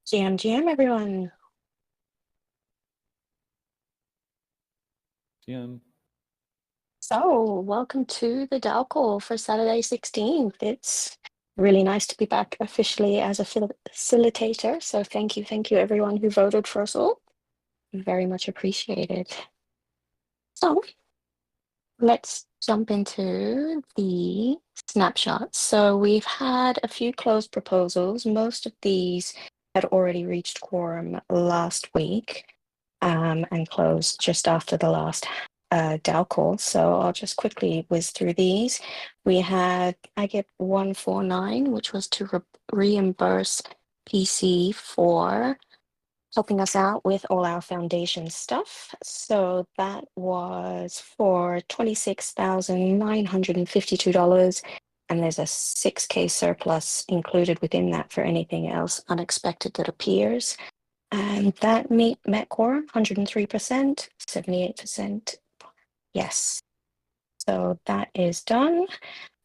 GM, everyone. Yeah, So, welcome to the DAO call for Saturday 16th. It's really nice to be back officially as a facilitator. So, thank you, everyone who voted for us all. Very much appreciated. So, let's jump into the snapshots. So, we've had a few closed proposals. Most of these had already reached quorum last week. And closed just after the last DAO call. So I'll just quickly whiz through these. We had I get 149, which was to reimburse PC for helping us out with all our foundation stuff. So that was for $26,952. And there's a 6K surplus included within that for anything else unexpected that appears. And that met quorum, 103%, 78%. Yes. So that is done.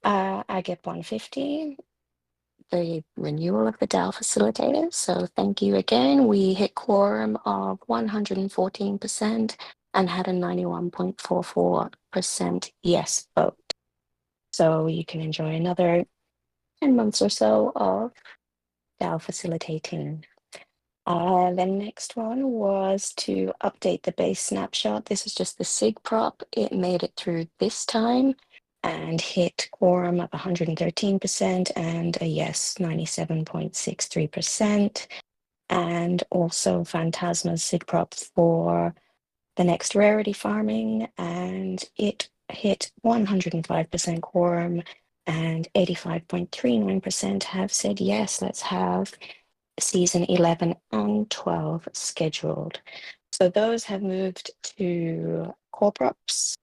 I get 150, the renewal of the DAO facilitator. So thank you again. We hit quorum of 114% and had a 91.44% yes vote. So you can enjoy another 10 months or so of DAO facilitating. The next one was to update the base snapshot. This is just the SIG prop. It made it through this time and hit quorum of 113% and a yes, 97.63%. And also Phantasma's SIG prop for the next rarity farming, and it hit 105% quorum and 85.39% have said yes, let's have season 11 and 12 scheduled. So those have moved to corporates,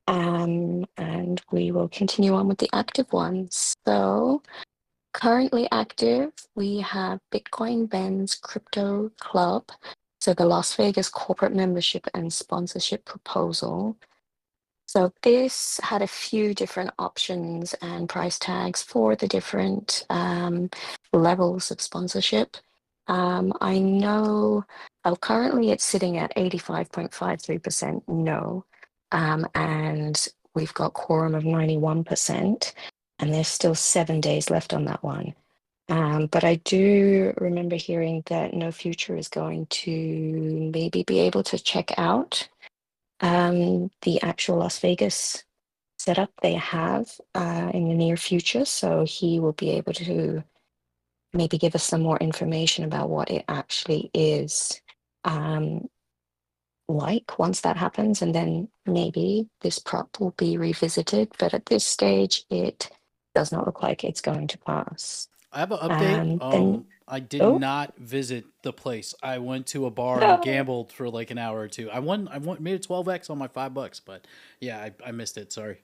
and we will continue on with the active ones. So currently active, we have Bitcoin Ben's Crypto Club. So the Las Vegas corporate membership and sponsorship proposal. So this had a few different options and price tags for the different levels of sponsorship. I know currently it's sitting at 85.53% no, and we've got quorum of 91%, and there's still 7 days left on that one. But I do remember hearing that No Future is going to maybe be able to check out the actual Las Vegas setup they have in the near future. So he will be able to maybe give us some more information about what it actually is like once that happens. And then maybe this prop will be revisited. But at this stage, it does not look like it's going to pass. I have an update. Then, I did oh, not visit the place. I went to a bar and no. gambled for like an hour or two. I won, made a 12x on my $5, but yeah, I missed it. Sorry.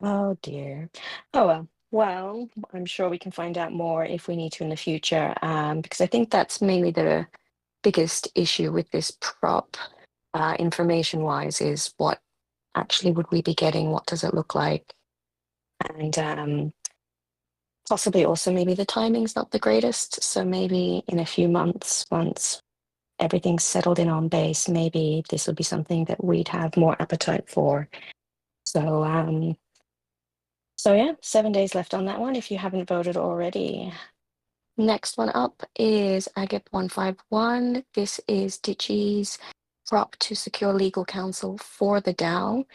Oh dear. Oh well. Well, I'm sure we can find out more if we need to in the future, because I think that's mainly the biggest issue with this prop, information-wise, is what actually would we be getting? What does it look like? And possibly also maybe the timing's not the greatest. So maybe in a few months, once everything's settled in on base, maybe this will be something that we'd have more appetite for. So so yeah, 7 days left on that one if you haven't voted already. Next one up is Agate 151. This is Digi's prop to secure legal counsel for the DAO.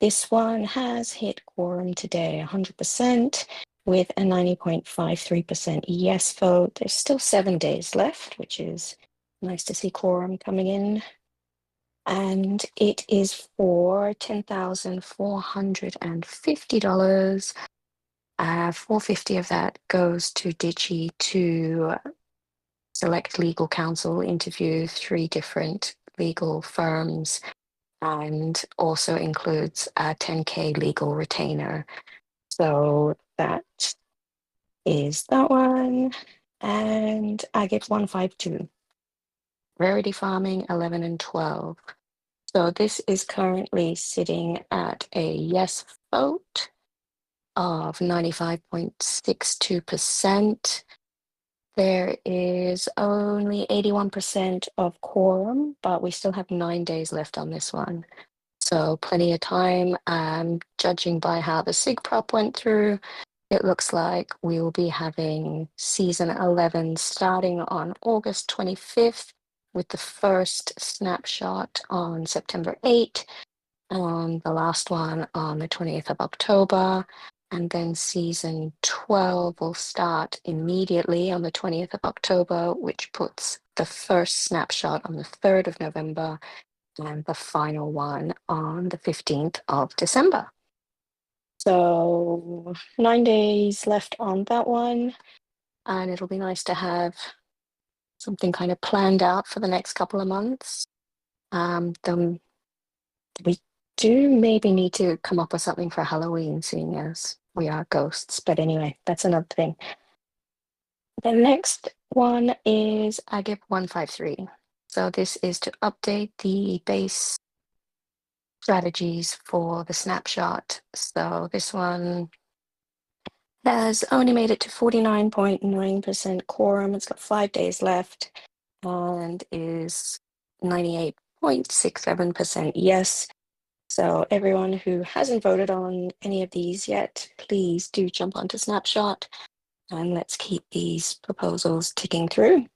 This one has hit quorum today, 100%, with a 90.53% yes vote. There's still 7 days left, which is nice to see quorum coming in. And it is for $10,450. 450 of that goes to Digi to select legal counsel, interview 3 different legal firms, and also includes a 10K legal retainer. So that is that one. And I get 152. Rarity farming 11 and 12. So this is currently sitting at a yes vote of 95.62%. There is only 81% of quorum, but we still have 9 days left on this one. So plenty of time. Judging by how the SIG prop went through, it looks like we will be having season 11 starting on August 25th, with the first snapshot on September 8th, on the last one on the 20th of October. And then season 12 will start immediately on the 20th of October, which puts the first snapshot on the 3rd of November and the final one on the 15th of December. So 9 days left on that one, and it'll be nice to have something kind of planned out for the next couple of months. Then we do maybe need to come up with something for Halloween, seeing as we are ghosts. But anyway, that's another thing. The next one is Agip 153. So this is to update the base strategies for the snapshot. So this one has only made it to 49.9% quorum. It's got 5 days left and is 98.67% yes. So everyone who hasn't voted on any of these yet, please do jump onto Snapshot and let's keep these proposals ticking through.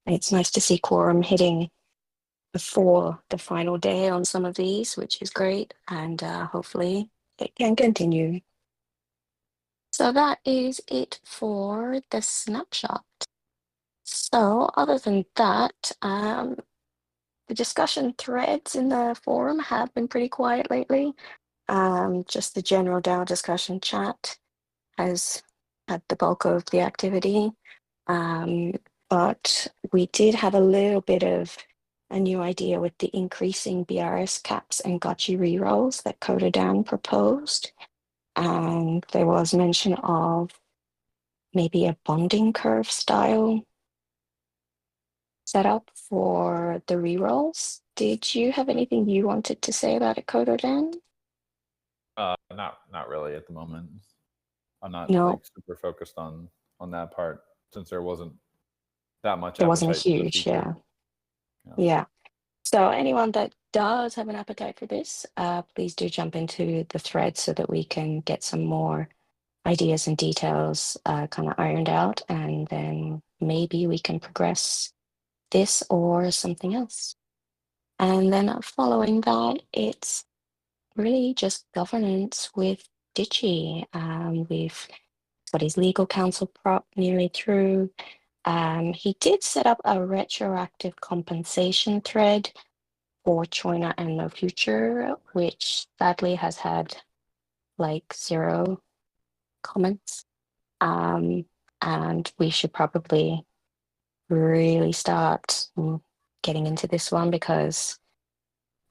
It's nice to see quorum hitting before the final day on some of these, which is great, and hopefully it can continue. So that is it for the snapshot. So other than that, the discussion threads in the forum have been pretty quiet lately. Just the general DAO discussion chat has had the bulk of the activity. But we did have a little bit of a new idea with the increasing BRS caps and gotchi rerolls that Coda Dan proposed. And there was mention of maybe a bonding curve style setup for the rerolls. Did you have anything you wanted to say about it, Coda Dan? Not really at the moment. I'm not No, like super focused on that part since there wasn't that much it wasn't appetite for the huge. feature. Yeah. Yeah. So anyone that does have an appetite for this, please do jump into the thread so that we can get some more ideas and details kind of ironed out, and then maybe we can progress this or something else. And then following that, it's really just governance with Ditchy. We've got his legal counsel prop nearly through. He did set up a retroactive compensation thread for China and No Future, which sadly has had like zero comments. And we should probably really start getting into this one because,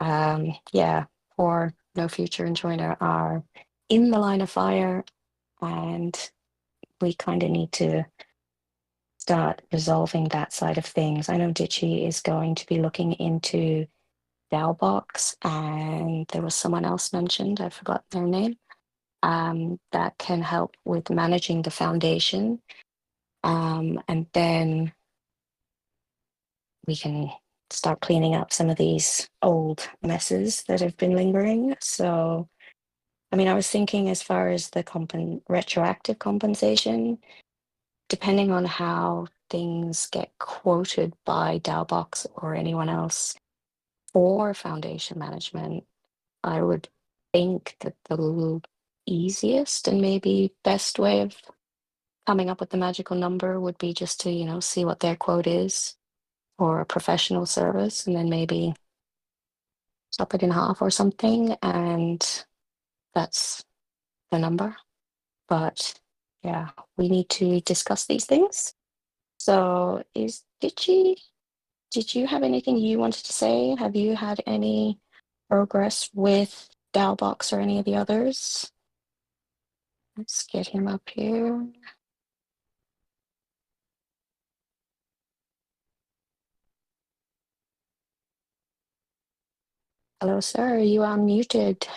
yeah, poor No Future and China are in the line of fire, and we kind of need to start resolving that side of things. I know Ditchy is going to be looking into DAO box, and there was someone else mentioned, I forgot their name, that can help with managing the foundation. And then we can start cleaning up some of these old messes that have been lingering. So, I mean, I was thinking as far as the retroactive compensation, depending on how things get quoted by DAObox or anyone else for foundation management, I would think that the easiest and maybe best way of coming up with the magical number would be just to, see what their quote is for a professional service and then maybe chop it in half or something. And that's the number. But yeah, we need to discuss these things. So did you have anything you wanted to say? Have you had any progress with Dalbox or any of the others? Let's get him up here. Hello, sir. You are muted.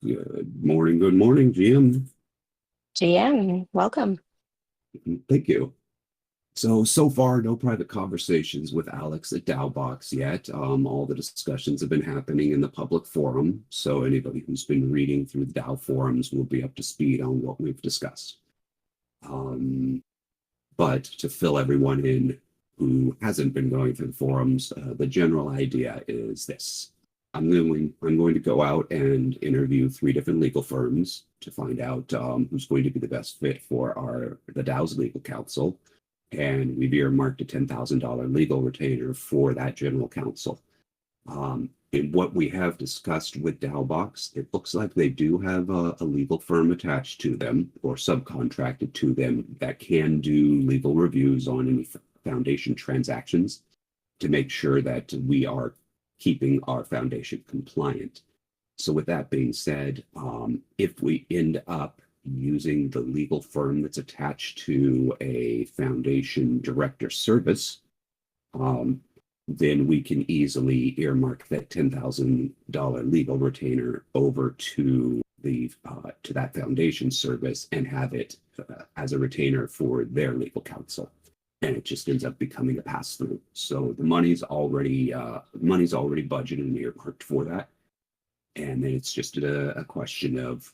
Good morning, GM. GM, welcome. Thank you. So far, no private conversations with Alex at DAObox yet. All the discussions have been happening in the public forum, so anybody who's been reading through the DAO forums will be up to speed on what we've discussed. But to fill everyone in who hasn't been going through the forums, the general idea is this. I'm going to go out and interview 3 different legal firms to find out who's going to be the best fit for the DAO's legal counsel. And we've earmarked a $10,000 legal retainer for that general counsel. In what we have discussed with DAObox, it looks like they do have a legal firm attached to them or subcontracted to them that can do legal reviews on any foundation transactions to make sure that we are keeping our foundation compliant. So with that being said, if we end up using the legal firm that's attached to a foundation director service, then we can easily earmark that $10,000 legal retainer over to that foundation service and have it as a retainer for their legal counsel. And it just ends up becoming a pass through. So the money's already budgeted and earmarked for that. And then it's just a question of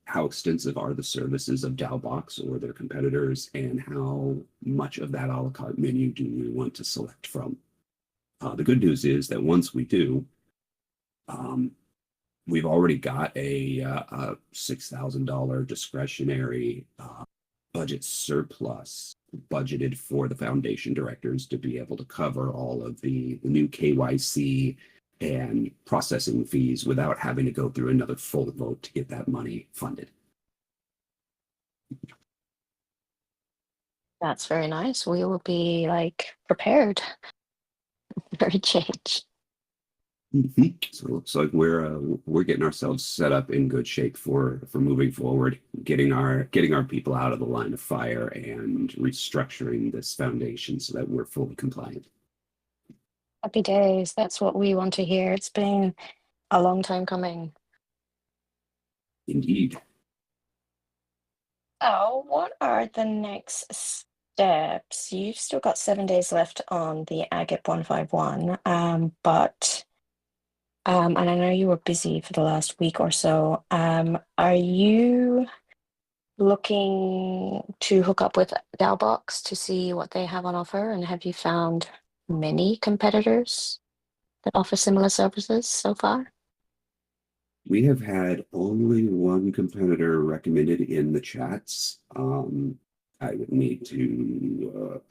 how extensive are the services of DAObox or their competitors, and how much of that a la carte menu do we want to select from. The good news is that once we do, we've already got a $6,000 discretionary budget surplus budgeted for the foundation directors to be able to cover all of the new KYC and processing fees without having to go through another full vote to get that money funded. That's very nice. We will be prepared for a change. So it looks like we're getting ourselves set up in good shape for moving forward, getting our people out of the line of fire and restructuring this foundation so that we're fully compliant. Happy days. That's what we want to hear. It's been a long time coming. Indeed. Oh, what are the next steps? You've still got 7 days left on the Agate 151, but and I know you were busy for the last week or so. Are you looking to hook up with DAObox to see what they have on offer? And have you found many competitors that offer similar services so far? We have had only one competitor recommended in the chats. I would need to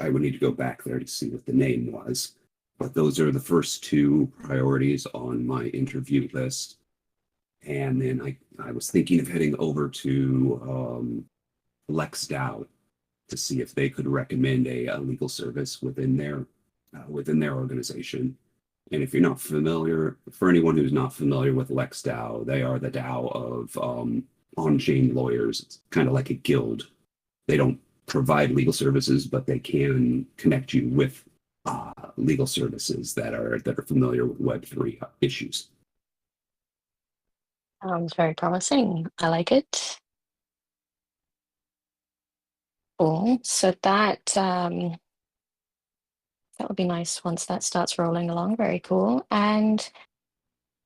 go back there to see what the name was, but those are the first 2 priorities on my interview list. And then I was thinking of heading over to LexDAO to see if they could recommend a legal service within their organization. And if you're not familiar, for anyone who's not familiar with LexDAO, they are the DAO of on-chain lawyers. It's kind of like a guild. They don't provide legal services, but they can connect you with legal services that are familiar with Web3 issues. Sounds very promising. I like it. Cool. So that would be nice once that starts rolling along. Very cool. And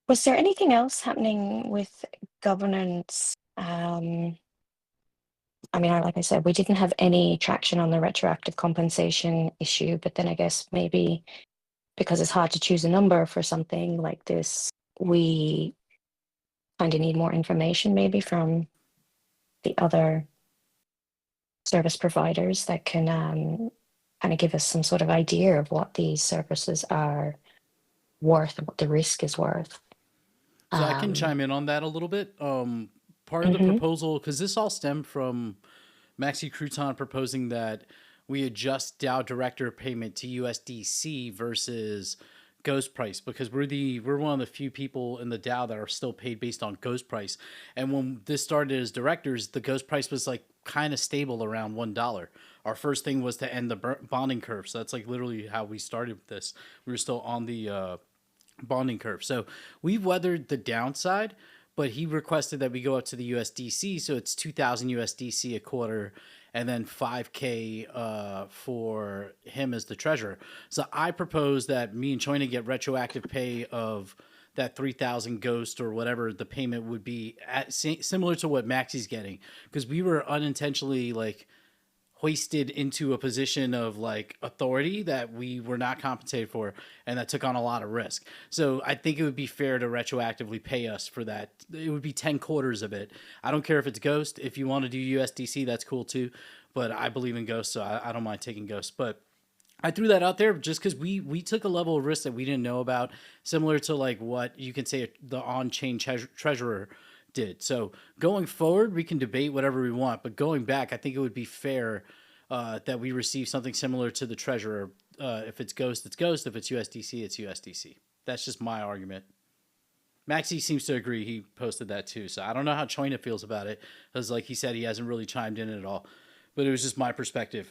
was there anything else happening with governance? I mean, like I said, we didn't have any traction on the retroactive compensation issue, but then I guess maybe because it's hard to choose a number for something like this, we kind of need more information maybe from the other service providers that can kind of give us some sort of idea of what these services are worth and what the risk is worth. So I can chime in on that a little bit. Part of the proposal, because this all stemmed from Maxi Crouton proposing that we adjust DAO director payment to USDC versus Ghost Price, because we're one of the few people in the DAO that are still paid based on Ghost Price. And when this started as directors, the Ghost Price was kind of stable around $1. Our first thing was to end the bonding curve. So that's literally how we started with this. We were still on the bonding curve. So we've weathered the downside, but he requested that we go up to the USDC, so it's 2,000 USDC a quarter, and then 5K for him as the treasurer. So I propose that me and Choina get retroactive pay of that 3,000 ghost or whatever the payment would be, similar to what Maxi's getting, because we were unintentionally like hoisted into a position of like authority that we were not compensated for, and that took on a lot of risk. So I think it would be fair to retroactively pay us for that. It would be 10 quarters of it. I don't care if it's Ghost. If you want to do USDC, that's cool too. But I believe in Ghost, so I don't mind taking Ghost. But I threw that out there just because we took a level of risk that we didn't know about, similar to like what you can say the on-chain treasurer did. So going forward, we can debate whatever we want, but going back, I think it would be fair that we receive something similar to the treasurer. If it's Ghost, it's Ghost. If it's USDC, it's USDC. That's just my argument. Maxi seems to agree. He posted that too. So I don't know how Choina feels about it, because like he said, he hasn't really chimed in at all. But it was just my perspective.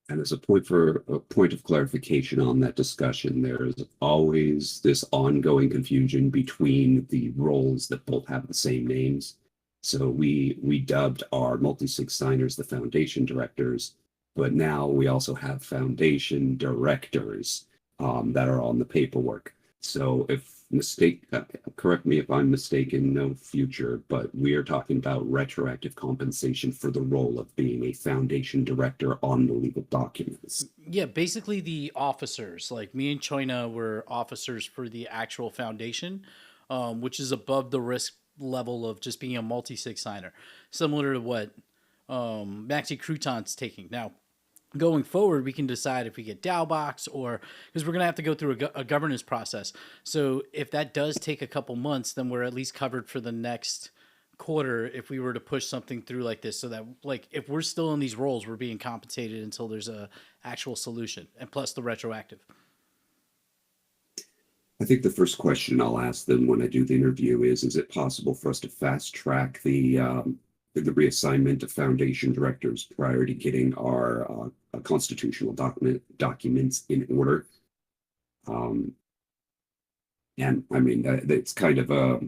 And as a point of clarification on that discussion, there's always this ongoing confusion between the roles that both have the same names. So we dubbed our multi-sig signers the foundation directors, but now we also have foundation directors that are on the paperwork. So correct me if I'm mistaken, no future, but we are talking about retroactive compensation for the role of being a foundation director on the legal documents. Yeah, basically the officers, like me and Choina were officers for the actual foundation, which is above the risk level of just being a multi-sig signer, similar to what Maxi Crouton's taking. Now, going forward, we can decide if we get DAO box, or because we're going to have to go through a governance process. So if that does take a couple months, then we're at least covered for the next quarter if we were to push something through like this, so that like if we're still in these roles, we're being compensated until there's a actual solution, and plus the retroactive. I think the first question I'll ask them when I do the interview is it possible for us to fast track the reassignment of foundation directors prior to getting our constitutional documents in order? And I mean, it's kind of a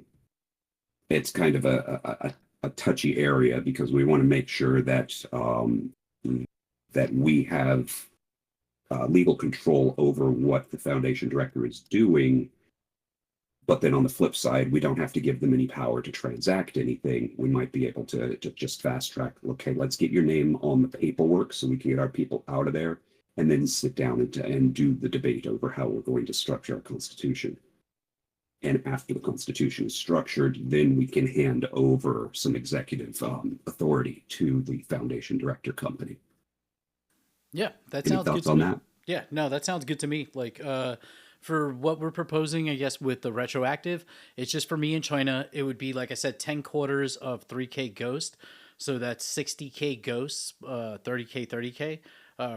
touchy area, because we want to make sure that that we have legal control over what the foundation director is doing. But then on the flip side, we don't have to give them any power to transact anything. We might be able to just fast track, okay, let's get your name on the paperwork so we can get our people out of there, and then sit down and do the debate over how we're going to structure our constitution. And after the constitution is structured, then we can hand over some executive authority to the foundation director company. Yeah, that Any sounds good thoughts to on me. that? Yeah, no, that sounds good to me. Like, for what we're proposing, I guess with the retroactive, it's just for me and China. It would be, like I said, 10 quarters of 3K Ghost. So that's 60K Ghosts, 30K, 30K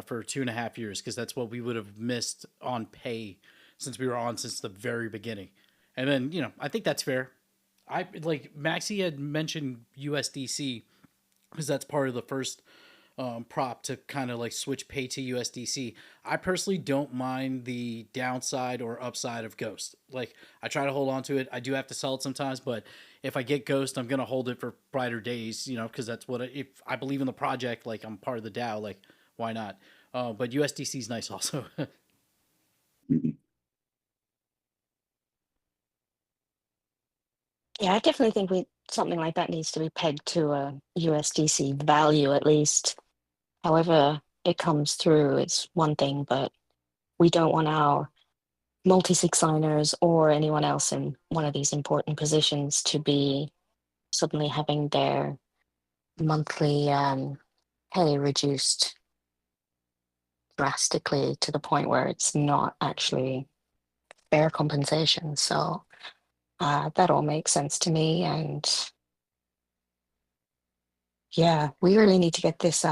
for 2.5 years, because that's what we would have missed on pay since we were on since the very beginning. And then, you know, I think that's fair. I like Maxi had mentioned USDC because that's part of the first prop to kind of like switch pay to USDC. I personally don't mind the downside or upside of Ghost. Like, I try to hold on to it. I do have to sell it sometimes, but if I get Ghost, I'm going to hold it for brighter days, you know, because that's what if I believe in the project, like I'm part of the DAO, like why not? But USDC is nice also. Yeah, I definitely think something like that needs to be pegged to a USDC value at least. However it comes through, it's one thing, but we don't want our multi-sig signers or anyone else in one of these important positions to be suddenly having their monthly pay reduced drastically to the point where it's not actually fair compensation. So that all makes sense to me. And yeah, we really need to get this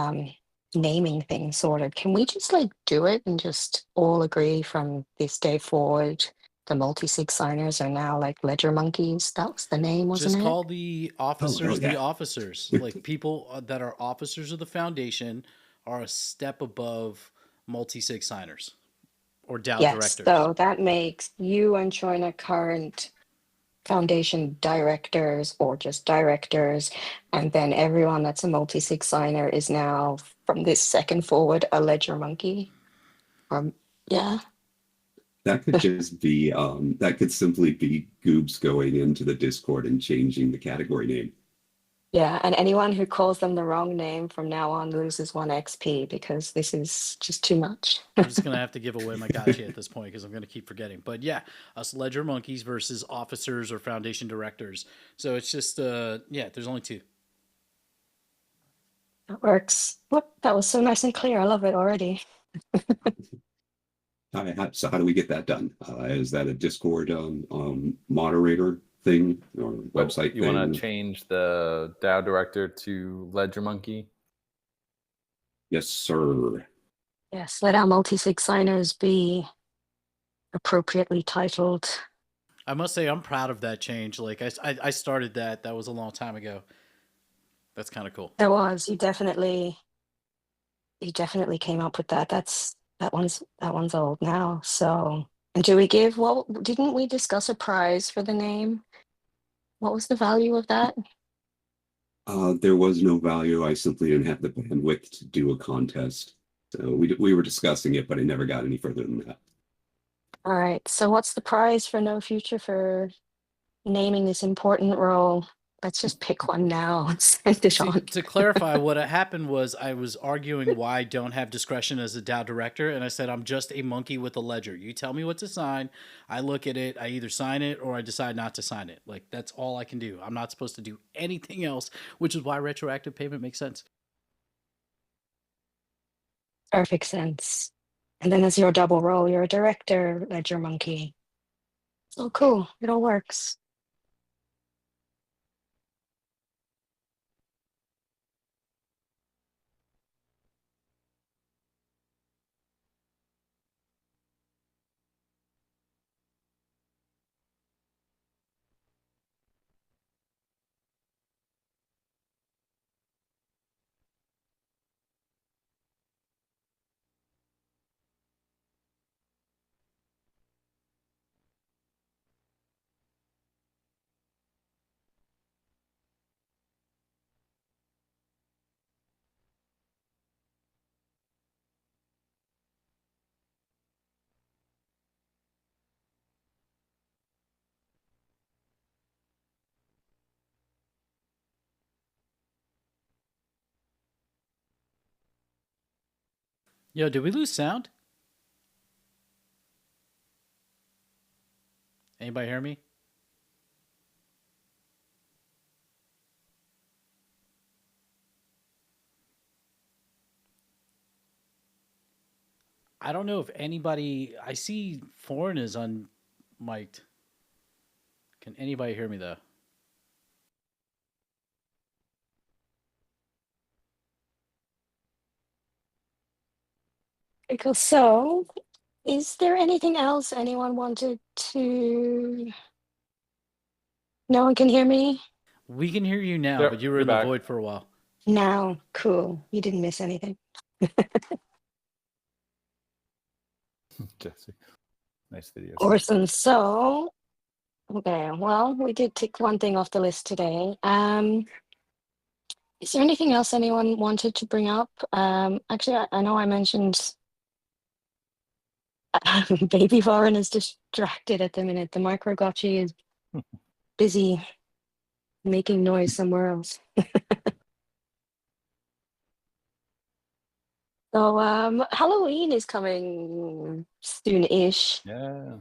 naming thing sorted. Can we just like do it and just all agree from this day forward? The multi-sig signers are now like ledger monkeys. That was the name, Just wasn't it? call the officers the yeah. officers. Like, people that are officers of the foundation are a step above multi-sig signers or DAO Yes. directors. So that makes you and China current foundation directors or just directors, and then everyone that's a multi-sig signer is now from this second forward a ledger monkey. Yeah. That could just be that could simply be Goobs going into the Discord and changing the category name. Yeah, and anyone who calls them the wrong name from now on loses 1 XP because this is just too much. I'm just gonna have to give away my gotcha at this point because I'm gonna keep forgetting. But yeah, us ledger monkeys versus officers or foundation directors. So it's just yeah, there's only 2. That works. Whoop, that was so nice and clear. I love it already. So how do we get that done? Is that a Discord moderator thing or website you thing? want to change the DAO director to Ledger Monkey? Yes, sir. Yes, let our multi-sig signers be appropriately titled. I must say I'm proud of that change. Like I started that. That was a long time ago. That's kind of cool. There was. You definitely came up with that. That one's old now. So, and do we give, well, didn't we discuss a prize for the name? What was the value of that? There was no value. I simply didn't have the bandwidth to do a contest. So we were discussing it, but I never got any further than that. All right. So what's the prize for No Future for naming this important role? Let's just pick one now and send it on. To clarify, what happened was I was arguing why I don't have discretion as a DAO director, and I said I'm just a monkey with a ledger. You tell me what to sign, I look at it, I either sign it or I decide not to sign it. Like, that's all I can do. I'm not supposed to do anything else, which is why retroactive payment makes sense. Perfect sense. And then as your double role, you're a director, ledger monkey. Oh, cool. It all works. Yo, did we lose sound? Anybody hear me? I don't know if anybody. I see Foreign is unmiked. Can anybody hear me though? Because so, is there anything else anyone wanted to? No one can hear me? We can hear you now, Yep, but you were you're in the back. void for a while. Now, cool. You didn't miss anything. Jesse, nice video. Awesome. So, okay, well, we did tick one thing off the list today. Is there anything else anyone wanted to bring up? Actually, I know I mentioned Baby Foreign is distracted at the minute. The Microgotchi is busy making noise somewhere else. So Halloween is coming soon-ish. Yeah.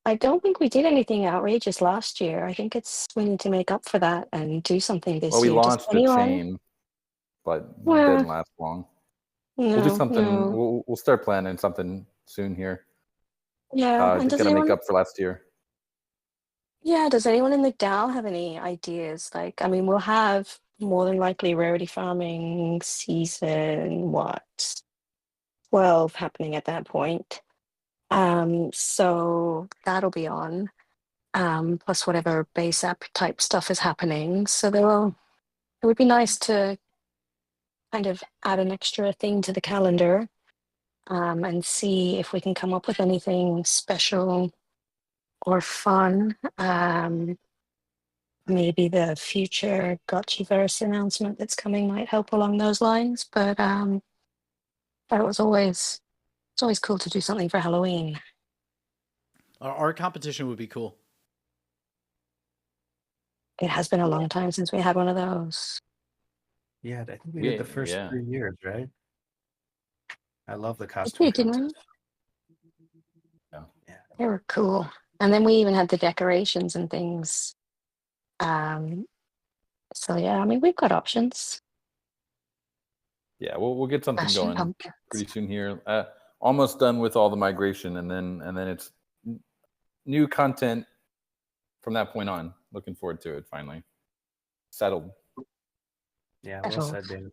I don't think we did anything outrageous last year. I think we need to make up for that and do something this Well, we year. launched a chain, but Well, didn't last long. We'll do something. No. We'll start planning something soon here. Yeah, and Just gonna make up for last year. Yeah, does anyone in the DAO have any ideas? Like, I mean, we'll have more than likely rarity farming season, 12 happening at that point. So that'll be on. Plus whatever base app type stuff is happening. So it would be nice to kind of add an extra thing to the calendar, and see if we can come up with anything special or fun. Maybe the future Gotchiverse announcement that's coming might help along those lines. But it was always it's always cool to do something for Halloween. Our competition would be cool. It has been a long time since we had one of those. Yeah, I think we did the first Yeah. 3 years, right? I love the We costume did, didn't we? contest. Yeah. They were cool. And then we even had the decorations and things. So yeah, I mean, we've got options. Yeah, we'll get something Smashing going pumpkins. pretty soon here. Almost done with all the migration, and then it's new content from that point on. Looking forward to it. Finally settled. Yeah, well Settled. said, David.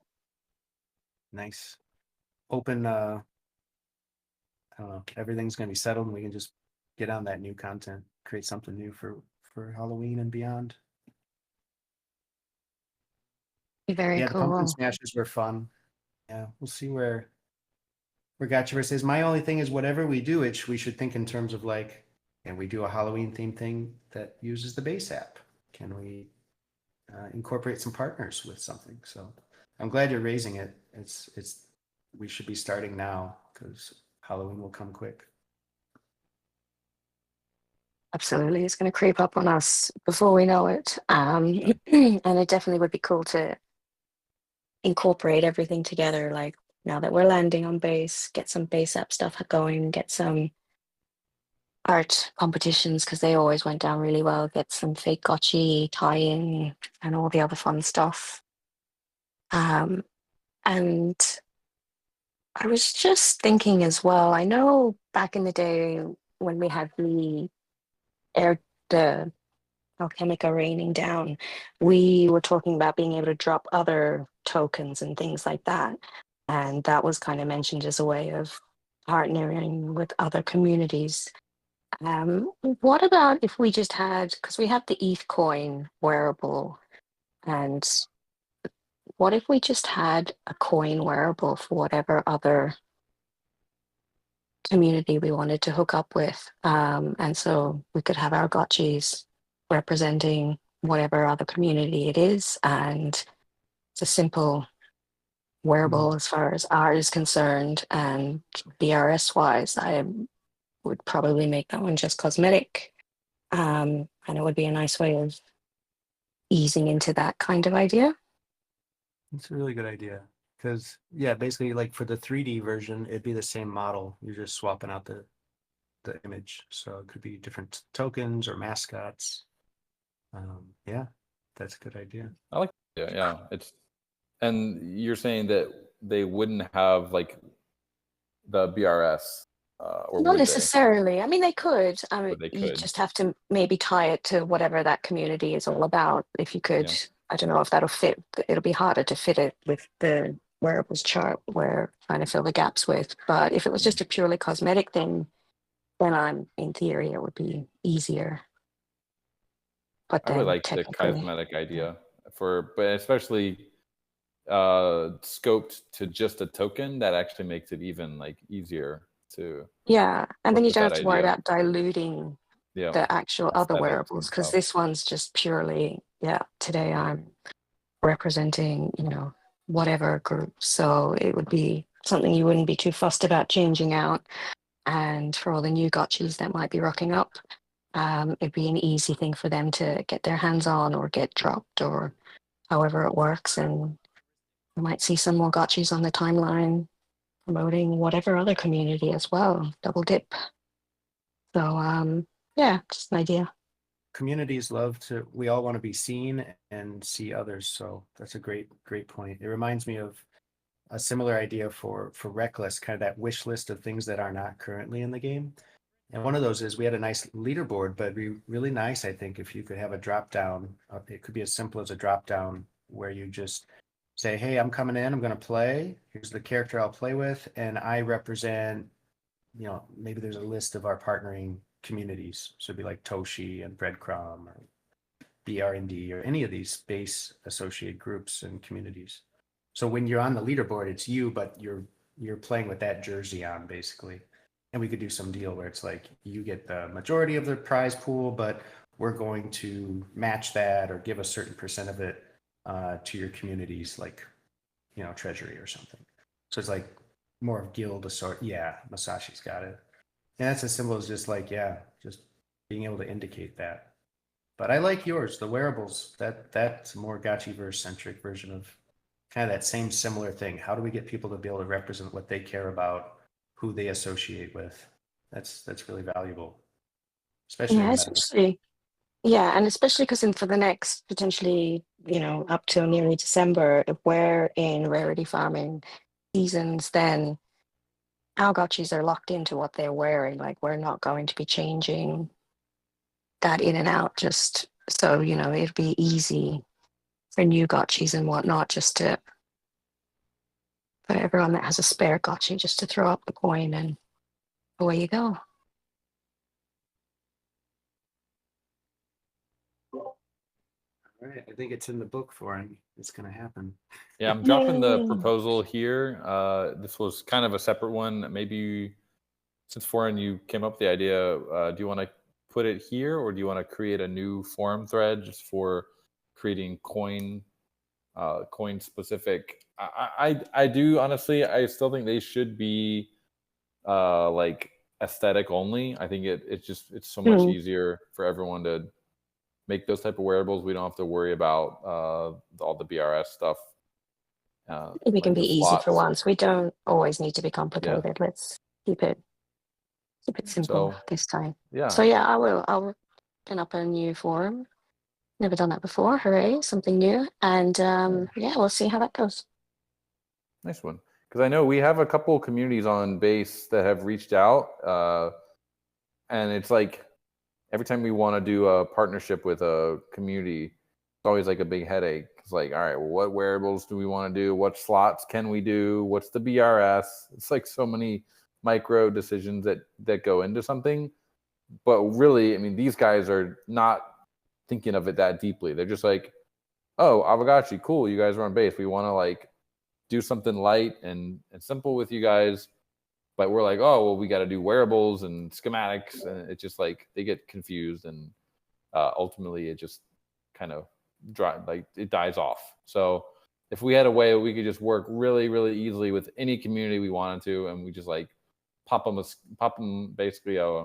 Nice. Open, I don't know, everything's going to be settled and we can just get on that new content, create something new for Halloween and beyond. Very Yeah, the pumpkin cool. smashes were fun. Yeah, we'll see where Gotchiverse is. My only thing is whatever we do, we should think in terms of like, can we do a Halloween themed thing that uses the base app? Can we incorporate some partners with something? So I'm glad you're raising it. We should be starting now because Halloween will come quick. Absolutely. It's going to creep up on us before we know it. And it definitely would be cool to incorporate everything together. Like now that we're landing on base, get some base app stuff going, get some art competitions because they always went down really well, get some fake gotchi tie-in and all the other fun stuff. And I was just thinking as well, I know back in the day when we had the Alchemica raining down, we were talking about being able to drop other tokens and things like that. And that was kind of mentioned as a way of partnering with other communities. What about if we just had, because we have the ETH coin wearable, and what if we just had a coin wearable for whatever other community we wanted to hook up with? And so we could have our gotchis representing whatever other community it is. And it's a simple wearable as far as art is concerned. And BRS wise, I would probably make that one just cosmetic. And it would be a nice way of easing into that kind of idea. It's a really good idea because, yeah, basically like for the 3D version, it'd be the same model. You're just swapping out the image. So it could be different tokens or mascots. Yeah, that's a good idea. I like. Yeah. And you're saying that they wouldn't have like the BRS, or Not would they? necessarily. I mean, they could. I mean, But they you could. just have to maybe tie it to whatever that community is all about. If you could, Yeah. I don't know if that'll fit. It'll be harder to fit it with the wearables chart we're trying to fill the gaps with. But if it was just a purely cosmetic thing, then in theory, it would be easier. But I would then like the technically, cosmetic idea but especially scoped to just a token that actually makes it even like easier to yeah. And then work you with don't that have to worry idea. about diluting Yeah, the actual other aesthetics wearables and because stuff. this one's just purely, today I'm representing, whatever group. So it would be something you wouldn't be too fussed about changing out. And for all the new gotchis that might be rocking up, it'd be an easy thing for them to get their hands on or get dropped or however it works. And we might see some more gotchis on the timeline promoting whatever other community as well. Double dip. So yeah, just an idea. Communities we all want to be seen and see others. So that's a great point. It reminds me of a similar idea for Reckless, kind of that wish list of things that are not currently in the game. And one of those is we had a nice leaderboard, but it'd be really nice, I think, if you could have a drop down. It could be as simple as a drop down where you just say, hey, I'm coming in, I'm going to play. Here's the character I'll play with. And I represent, maybe there's a list of our partnering communities. So it'd be like Toshi and Breadcrumb or BR&D or any of these space associated groups and communities. So when you're on the leaderboard, it's you, but you're playing with that jersey on, basically. And we could do some deal where it's like you get the majority of the prize pool, but we're going to match that or give a certain percent of it to your communities, like, you know, treasury or something. So it's like more of guild sort. Yeah, Masashi's got it. And that's as simple as just like, yeah, just being able to indicate that. But I like yours, the wearables. That's a more Gotchiverse centric version of kind of that same similar thing. How do we get people to be able to represent what they care about, who they associate with? That's really valuable, especially in Yeah, the metaverse. especially yeah, and especially because for the next potentially, up till nearly December, if we're in rarity farming seasons, then Aavegotchis are locked into what they're wearing. Like we're not going to be changing that in and out just so, it'll be easy for new gotchis and whatnot just to for everyone that has a spare gotchi just to throw up the coin and away you go. All right, I think it's in the book for him. It's going to happen. Yeah, I'm dropping the Yay. proposal here. This was kind of a separate one. Maybe since Foreign, you came up with the idea, do you want to put it here, or do you want to create a new forum thread just for creating coin specific? I do honestly. I still think they should be like aesthetic only. I think it's so much easier for everyone to make those type of wearables. We don't have to worry about all the BRS stuff. We can like be the easy for slots. once. We don't always need to be complicated. Let's keep it simple this time. Yeah. So yeah, I'll pin up a new forum. Never done that before. Hooray, something new. And yeah, we'll see how that goes. Nice one. Because I know we have a couple of communities on base that have reached out. And it's like every time we want to do a partnership with a community, it's always like a big headache. It's like, all right, well, what wearables do we want to do? What slots can we do? What's the BRS? It's like so many micro decisions that go into something. But really, I mean, these guys are not thinking of it that deeply. They're just like, oh, Aavegotchi, cool. You guys are on base. We want to like do something light and simple with you guys. But we're like, oh, well, we got to do wearables and schematics. And it's just like they get confused. And ultimately, it just kind of it dies off. So if we had a way we could just work really, really easily with any community we wanted to, and we just like pop them basically a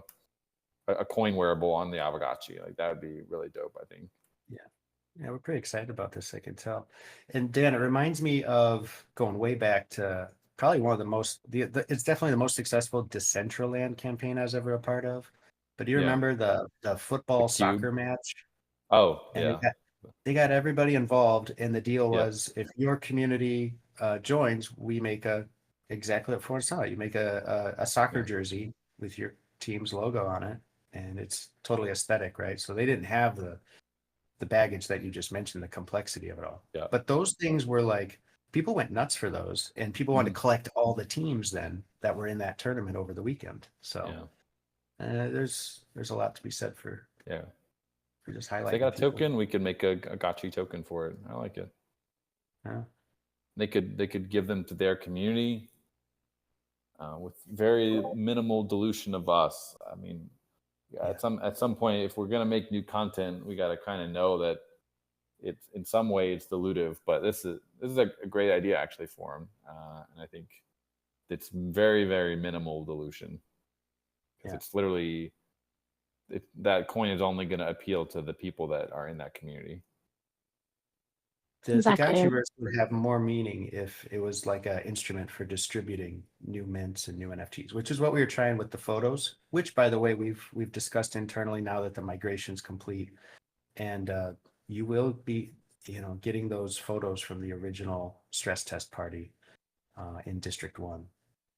coin wearable on the Aavegotchi, like that would be really dope, I think. Yeah, we're pretty excited about this, I can tell. And Dan, it reminds me of going way back to probably one of the most, it's definitely the most successful Decentraland campaign I was ever a part of. But do you remember the football soccer match? Oh, and they got everybody involved, and the deal was if your community joins, we make exactly what Florence saw. You make a soccer jersey with your team's logo on it, and it's totally aesthetic, right? So they didn't have the baggage that you just mentioned, the complexity of it all. Yeah. But those things were like, people went nuts for those, and people wanted to collect all the teams then that were in that tournament over the weekend. So there's a lot to be said for just highlighting. If they got a token, we could make a gotchi token for it. I like it. Yeah. They could give them to their community with very minimal dilution of us. I mean, at some point, if we're gonna make new content, we got to kind of know that it's in some way it's dilutive. But this is a great idea actually for them, and I think it's very, very minimal dilution because it's literally that coin is only going to appeal to the people that are in that community. The Gotchiverse would have more meaning if it was like an instrument for distributing new mints and new NFTs, which is what we were trying with the photos, which, by the way, we've discussed internally now that the migration's complete. And you will be, getting those photos from the original stress test party in District 1.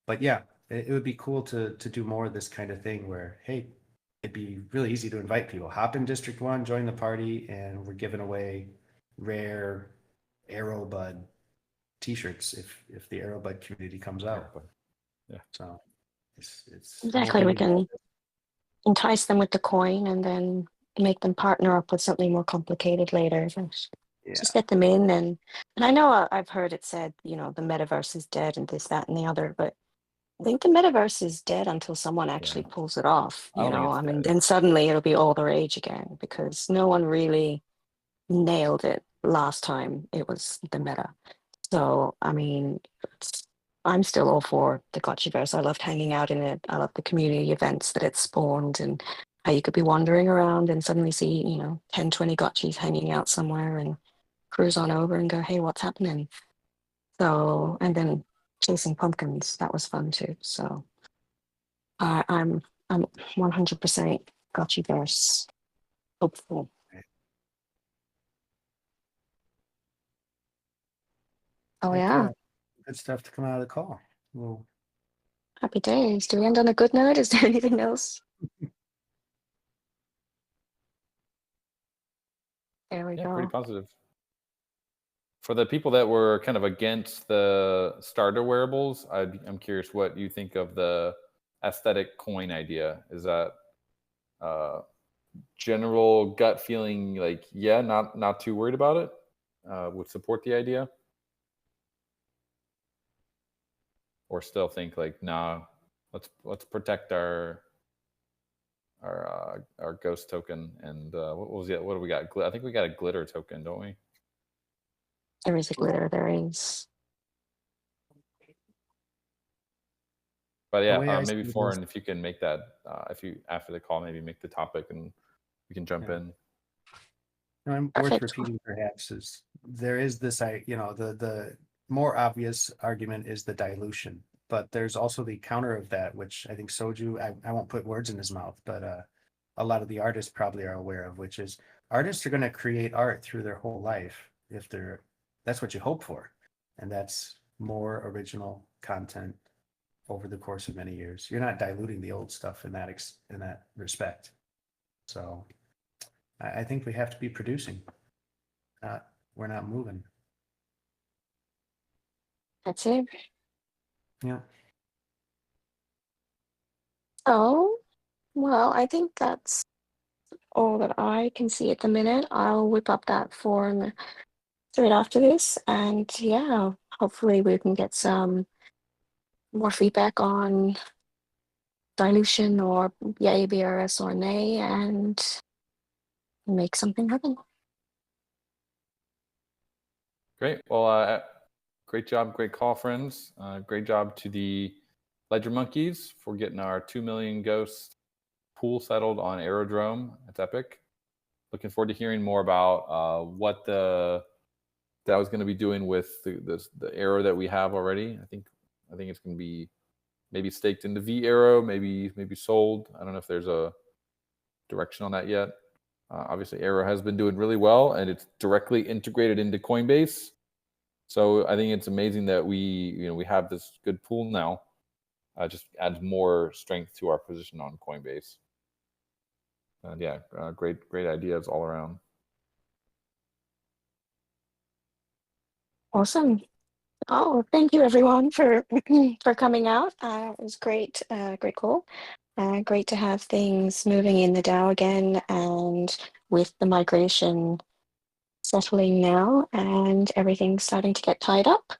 But yeah, it would be cool to do more of this kind of thing where, hey, it'd be really easy to invite people. Hop in District 1, join the party, and we're giving away rare Aerobud t-shirts if the Aerobud community comes out. So it's exactly. We can entice them with the coin and then make them partner up with something more complicated later. Just get them in, and I know I've heard it said, the metaverse is dead and this, that, and the other, but think the metaverse is dead until someone actually pulls it off. I don't think it's dead. Then suddenly it'll be all the rage again because no one really nailed it last time it was the meta. So, I mean, I'm still all for the Gotchiverse. I loved hanging out in it. I love the community events that it spawned and how you could be wandering around and suddenly see, 10, 20 Gotchis hanging out somewhere and cruise on over and go, hey, what's happening? So, and then chasing pumpkins, that was fun too. So I'm 100% Gotchiverse hopeful. Oh Heck yeah. Good stuff to come out of the call. Well, Happy days. Do we end on a good note? Is there anything else? There we go. Pretty positive. For the people that were kind of against the starter wearables, I'm curious what you think of the aesthetic coin idea. Is that general gut feeling like, yeah, not too worried about it? Would support the idea? Or still think like, nah, let's protect our ghost token and what was it? What do we got? I think we got a glitter token, don't we? There is a glitter. There is. But The yeah, way I maybe see it Foreign, if you can make that, if you after the call, maybe make the topic and we can jump in. worth Perfect. repeating perhaps is there is this, the more obvious argument is the dilution, but there's also the counter of that, which I think Soju, I won't put words in his mouth, but a lot of the artists probably are aware of, which is artists are going to create art through their whole life if that's what you hope for, and that's more original content over the course of many years. You're not diluting the old stuff in that respect. So I think we have to be producing. We're not moving. That's it. Yeah. Oh, well, I think that's all that I can see at the minute. I'll whip up that form straight after this, and yeah, hopefully we can get some more feedback on dilution or yay, BRS or nay, and make something happen. Great. Well, great job. Great call, friends. Great job to the Ledger Monkeys for getting our 2 million ghost pool settled on Aerodrome. That's epic. Looking forward to hearing more about what that was going to be doing with the arrow that we have already. I think it's going to be maybe staked into V arrow, maybe sold. I don't know if there's a direction on that yet. Obviously, Arrow has been doing really well, and it's directly integrated into Coinbase. So I think it's amazing that we have this good pool now. Just adds more strength to our position on Coinbase. And yeah, great ideas all around. Awesome. Oh, thank you everyone for for coming out. It was great, great call. Great to have things moving in the DAO again, and with the migration settling now and everything starting to get tied up.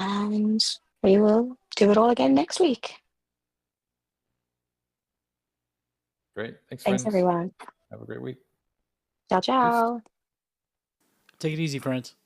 And we will do it all again next week. Great. Thanks, Thanks, friends. everyone. Have a great week. Ciao, ciao. Take it easy, friends.